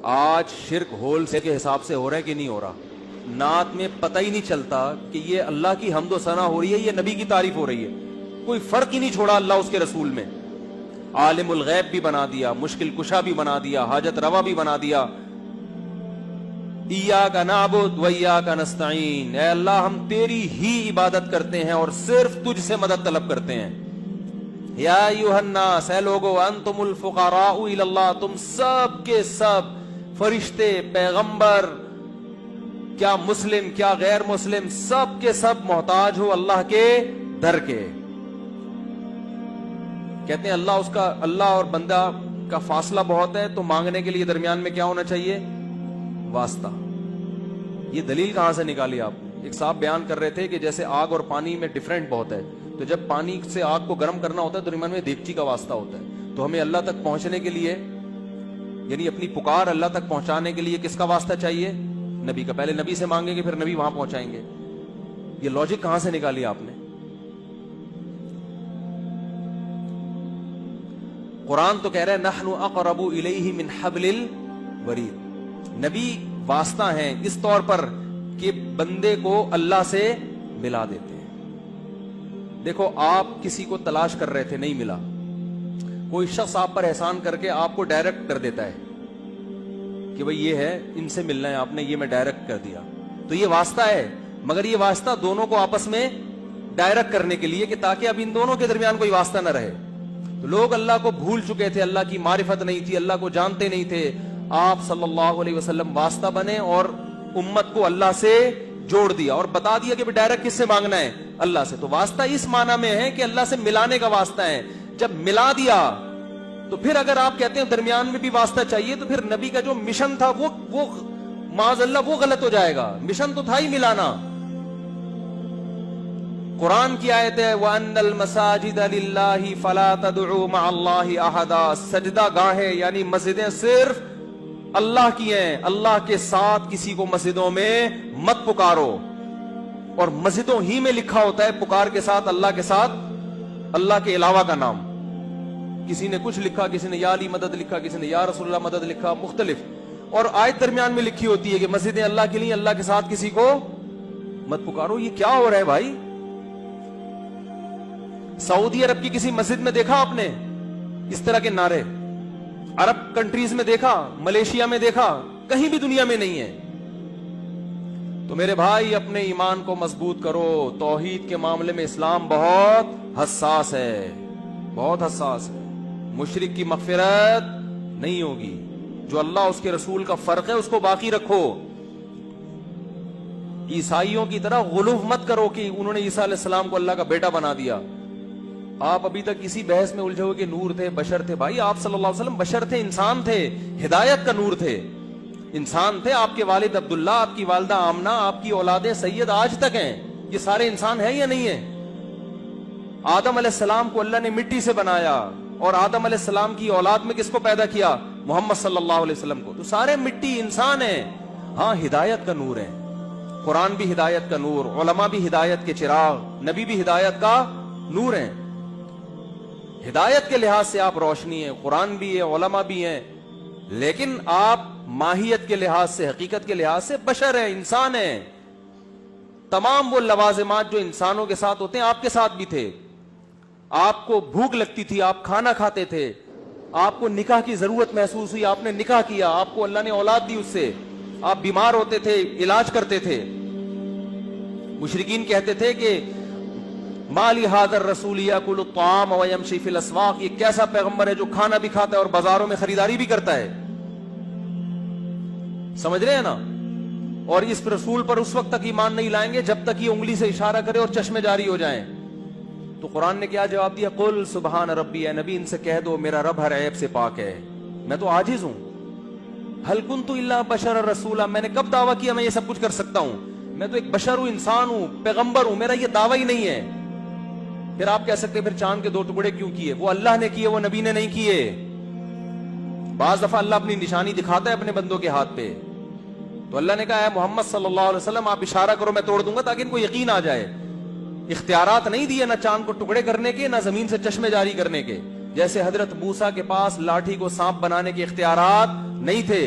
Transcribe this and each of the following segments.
آج شرک whole cell کے حساب سے ہو رہا ہے کہ نہیں ہو رہا؟ نعت میں پتہ ہی نہیں چلتا کہ یہ اللہ کی حمد و ثنا ہو رہی ہے، یہ نبی کی تعریف ہو رہی ہے، کوئی فرق ہی نہیں چھوڑا اللہ اس کے رسول میں۔ عالم الغیب بھی بنا دیا، مشکل کشا بھی بنا دیا، حاجت روا بھی بنا دیا۔ ایاک نعبد و ایاک نستعین، اے اللہ ہم تیری ہی عبادت کرتے ہیں اور صرف تجھ سے مدد طلب کرتے ہیں۔ یا ایھا الناس، اے لوگو، انتم الفقراء الی اللہ، تم سب کے سب فرشتے، پیغمبر، کیا مسلم کیا غیر مسلم، سب کے سب محتاج ہو اللہ کے در کے۔ کہتے ہیں اللہ اور بندہ کا فاصلہ بہت ہے، تو مانگنے کے لیے درمیان میں کیا ہونا چاہیے؟ واسطہ۔ یہ دلیل کہاں سے نکالی آپ نے؟ ایک صاحب بیان کر رہے تھے کہ جیسے آگ اور پانی میں ڈیفرنٹ بہت ہے، تو جب پانی سے آگ کو گرم کرنا ہوتا ہے تو درمیان میں دیگچی کا واسطہ ہوتا ہے، تو ہمیں اللہ تک پہنچنے کے لیے، یعنی اپنی پکار اللہ تک پہنچانے کے لیے کس کا واسطہ چاہیے؟ نبی کا۔ پہلے نبی سے مانگیں گے، پھر نبی وہاں پہنچائیں گے۔ یہ لاجک کہاں سے نکالی آپ نے؟ قرآن تو کہہ رہا ہے نحن اقرب الیہ من حبل الورید، نبی واسطہ ہیں اس طور پر کہ بندے کو اللہ سے ملا دیتے ہیں۔ دیکھو، آپ کسی کو تلاش کر رہے تھے، نہیں ملا، کوئی شخص آپ پر احسان کر کے آپ کو ڈائریکٹ کر دیتا ہے کہ بھئی یہ ہے، ان سے ملنا ہے آپ نے، یہ میں ڈائریکٹ کر دیا، تو یہ واسطہ ہے، مگر یہ واسطہ دونوں کو آپس میں ڈائریکٹ کرنے کے لیے کہ تاکہ اب ان دونوں کے درمیان کوئی واسطہ نہ رہے۔ تو لوگ اللہ کو بھول چکے تھے، اللہ کی معرفت نہیں تھی، اللہ کو جانتے نہیں تھے۔ آپ صلی اللہ علیہ وسلم واسطہ بنے اور امت کو اللہ سے جوڑ دیا اور بتا دیا کہ ڈائریکٹ کس سے مانگنا ہے؟ اللہ سے۔ تو واسطہ اس معنی میں ہے کہ اللہ سے ملانے کا واسطہ ہے۔ جب ملا دیا تو پھر اگر آپ کہتے ہیں درمیان میں بھی واسطہ چاہیے، تو پھر نبی کا جو مشن تھا وہ معاذ اللہ وہ غلط ہو جائے گا۔ مشن تو تھا ہی ملانا۔ قرآن کی آیت ہے وَأَنَّ الْمَسَاجِدَ لِلَّهِ فَلَا تَدْعُوا مَعَ اللَّهِ أَحَدًا، سجدہ گاہیں یعنی مسجدیں صرف اللہ کی ہیں، اللہ کے ساتھ کسی کو مسجدوں میں مت پکارو۔ اور مسجدوں ہی میں لکھا ہوتا ہے پکار کے ساتھ اللہ کے ساتھ اللہ کے علاوہ کا نام۔ کسی نے کچھ لکھا، کسی نے یا علی مدد لکھا، کسی نے یا رسول اللہ مدد لکھا، مختلف۔ اور آیت درمیان میں لکھی ہوتی ہے کہ مسجدیں اللہ کے لیے، اللہ کے ساتھ کسی کو مت پکارو۔ یہ کیا ہو رہا ہے بھائی؟ سعودی عرب کی کسی مسجد میں دیکھا آپ نے اس طرح کے نعرے؟ عرب کنٹریز میں دیکھا؟ ملیشیا میں دیکھا؟ کہیں بھی دنیا میں نہیں ہے۔ تو میرے بھائی اپنے ایمان کو مضبوط کرو۔ توحید کے معاملے میں اسلام بہت حساس ہے، بہت حساس ہے۔ مشرک کی مغفرت نہیں ہوگی۔ جو اللہ اس کے رسول کا فرق ہے اس کو باقی رکھو۔ عیسائیوں کی طرح غلو مت کرو کہ انہوں نے عیسیٰ علیہ السلام کو اللہ کا بیٹا بنا دیا۔ آپ ابھی تک اسی بحث میں الجھے ہوئے کہ نور تھے، بشر تھے۔ بھائی آپ صلی اللہ علیہ وسلم بشر تھے، انسان تھے، ہدایت کا نور تھے، انسان تھے۔ آپ کے والد عبداللہ، آپ کی والدہ آمنہ، آپ کی اولاد سید آج تک ہیں، یہ سارے انسان ہیں یا نہیں ہیں؟ آدم علیہ السلام کو اللہ نے مٹی سے بنایا، اور آدم علیہ السلام کی اولاد میں کس کو پیدا کیا؟ محمد صلی اللہ علیہ وسلم کو۔ تو سارے مٹی انسان ہیں، ہاں ہدایت کا نور ہے۔ قرآن بھی ہدایت کا نور، علماء بھی ہدایت کے چراغ، نبی بھی ہدایت کا نور ہیں۔ ہدایت کے لحاظ سے آپ روشنی ہیں، قرآن بھی ہے، علماء بھی ہیں، لیکن آپ ماہیت کے لحاظ سے، حقیقت کے لحاظ سے بشر ہیں، انسان ہیں۔ تمام وہ لوازمات جو انسانوں کے ساتھ ہوتے ہیں آپ کے ساتھ بھی تھے۔ آپ کو بھوک لگتی تھی، آپ کھانا کھاتے تھے، آپ کو نکاح کی ضرورت محسوس ہوئی، آپ نے نکاح کیا، آپ کو اللہ نے اولاد دی اس سے، آپ بیمار ہوتے تھے، علاج کرتے تھے۔ مشرکین کہتے تھے کہ مالی ھذا الرسول یاکل الطعام ویمشی فی الاسواق، یہ کیسا پیغمبر ہے جو کھانا بھی کھاتا ہے اور بازاروں میں خریداری بھی کرتا ہے؟ سمجھ رہے ہیں نا؟ اور اس رسول پر اس وقت تک ایمان نہیں لائیں گے جب تک یہ انگلی سے اشارہ کرے اور چشمے جاری ہو جائیں۔ تو قرآن نے کیا جواب دیا؟ قل سبحان ربی، اے نبی ان سے کہہ دو میرا رب ہر عیب سے پاک ہے، میں تو عاجز ہوں۔ ہل کنت الا بشر رسولا، میں نے کب دعویٰ کیا میں یہ سب کچھ کر سکتا ہوں؟ میں تو ایک بشر ہوں، انسان ہوں، پیغمبر ہوں، میرا یہ دعویٰ ہی نہیں ہے۔ پھر آپ کہہ سکتے پھر چاند کے 2 ٹکڑے کیوں کیے؟ وہ اللہ نے کیے، وہ نبی نے نہیں کیے۔ بعض دفعہ اللہ اپنی نشانی دکھاتا ہے اپنے بندوں کے ہاتھ پہ، تو اللہ نے کہا ہے محمد صلی اللہ علیہ وسلم آپ اشارہ کرو میں توڑ دوں گا تاکہ ان کو یقین آ جائے۔ اختیارات نہیں دیے، نہ چاند کو ٹکڑے کرنے کے، نہ زمین سے چشمے جاری کرنے کے۔ جیسے حضرت موسیٰ کے پاس لاٹھی کو سانپ بنانے کے اختیارات نہیں تھے،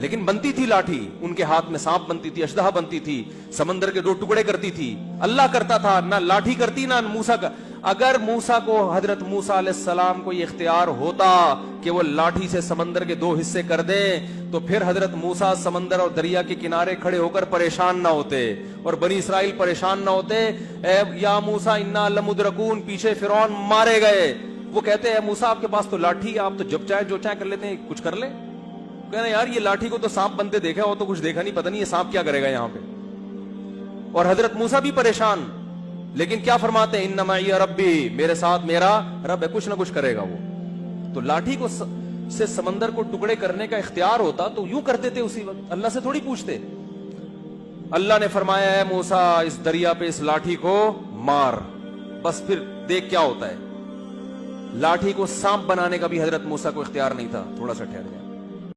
لیکن بنتی تھی لاٹھی ان کے ہاتھ میں، سانپ بنتی تھی، اشدہا بنتی تھی، سمندر کے 2 ٹکڑے کرتی تھی. اللہ کرتا تھا، نہ لاٹھی کرتی نہ موسیٰ کا. اگر موسیٰ کو، حضرت موسیٰ علیہ السلام کو یہ اختیار ہوتا کہ وہ لاٹھی سے سمندر کے 2 حصے کر دیں تو پھر حضرت موسیٰ سمندر اور دریا کے کنارے کھڑے ہو کر پریشان نہ ہوتے اور بنی اسرائیل پریشان نہ ہوتے. اے یا موسیٰ انا لمدرکون، پیچھے فرعون مارے گئے. وہ کہتے ہیں موسیٰ آپ کے پاس تو لاٹھی ہے، آپ تو جب چاہے جو چاہے کر لیتے ہیں، کچھ کر لیں. کہنا یار یہ لاٹھی کو تو سانپ بنتے دیکھا ہو، تو کچھ دیکھا نہیں، پتہ نہیں یہ سانپ کیا کرے گا یہاں پہ. اور حضرت موسیٰ بھی پریشان، لیکن کیا فرماتے ہیں؟ ان معی ربی، میرے ساتھ میرا رب ہے، کچھ نہ کچھ کرے گا وہ. تو لاٹھی کو سے سمندر کو ٹکڑے کرنے کا اختیار ہوتا تو یوں کر دیتے اسی وقت، اللہ سے تھوڑی پوچھتے. اللہ نے فرمایا ہے موسیٰ اس دریا پہ اس لاٹھی کو مار، بس پھر دیکھ کیا ہوتا ہے. لاٹھی کو سانپ بنانے کا بھی حضرت موسیٰ کو اختیار نہیں تھا. تھوڑا سا ٹھہر گیا.